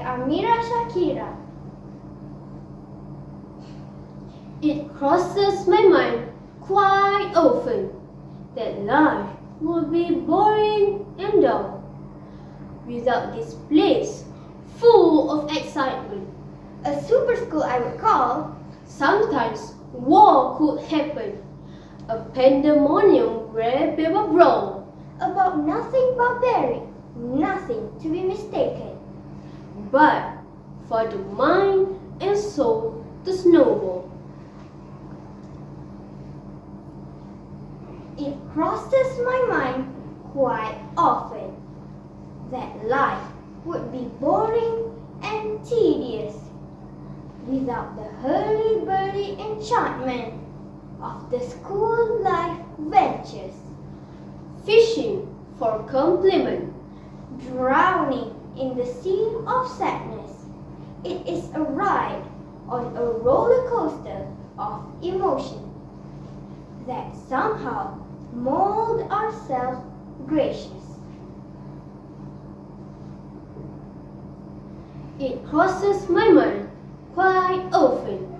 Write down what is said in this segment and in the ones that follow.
Amira Shakira. It crosses my mind quite often that life would be boring and dull without this place full of excitement. A super school I would call. Sometimes war could happen, a pandemonium where people brawl. About nothing barbaric, nothing to be mistaken. But for the mind and soul to snowball. It crosses my mind quite often that life would be boring and tedious without the hurly-burly enchantment of the school life ventures. Fishing for compliment, Drowning in the sea of sadness. It is a ride on a roller coaster of emotion that somehow mold ourselves gracious. It crosses my mind quite often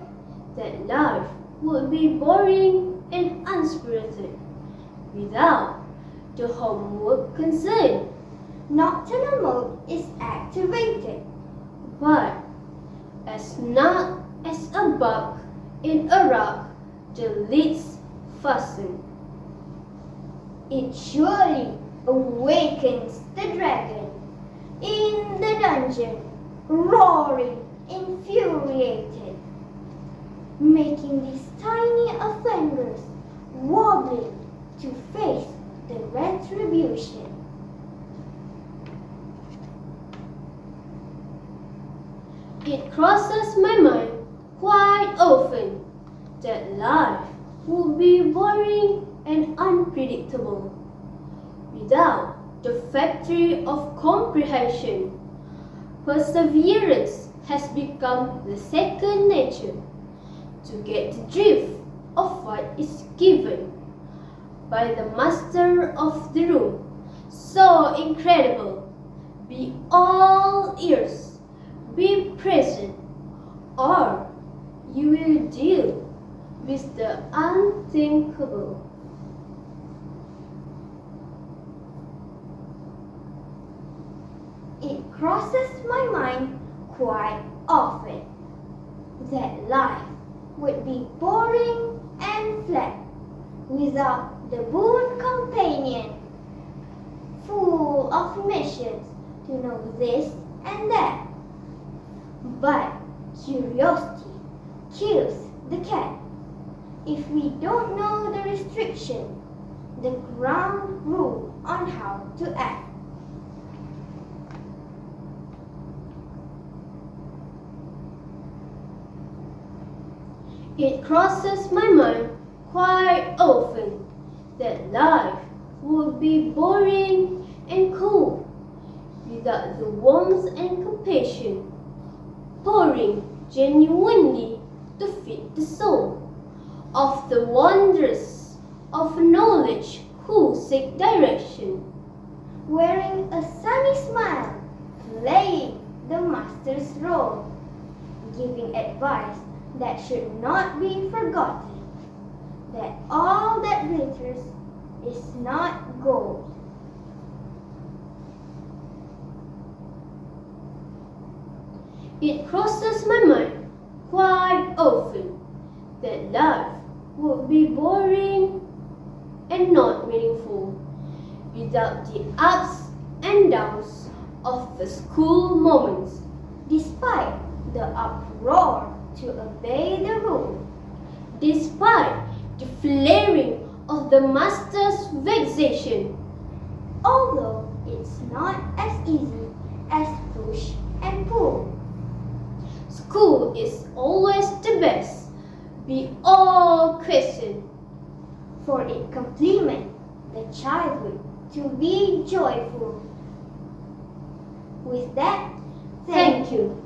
that life would be boring and unspirited without the homework concern. Nocturnal mode is activated. But as not as a bug in a rug, the lids fasten. It surely awakens the dragon in the dungeon, roaring, infuriated, making these tiny offenders wobbling to face the retribution. It crosses my mind quite often that life would be boring and unpredictable without the factory of comprehension. Perseverance has become the second nature to get the drift of what is given by the master of the room. So incredible, be all ears, be present, or you will deal with the unthinkable. It crosses my mind quite often that life would be boring and flat without the boon companion, full of missions to know this and that. But curiosity kills the cat. If we don't know the restriction, the ground rule on how to act. It crosses my mind quite often that life would be boring and cool without the warmth and compassion pouring genuinely to feed the soul of the wanderers of knowledge who seek direction. Wearing a sunny smile, playing the master's role, giving advice that should not be forgotten, that all that glitters is not gold. It crosses my mind quite often that life would be boring and not meaningful without the ups and downs of the school moments. Despite the uproar to obey the rule, Despite the flaring of the master's vexation, although it's not as easy as push and pull. school is always the best, be all question. For it complement the childhood to be joyful. With that, Thank you.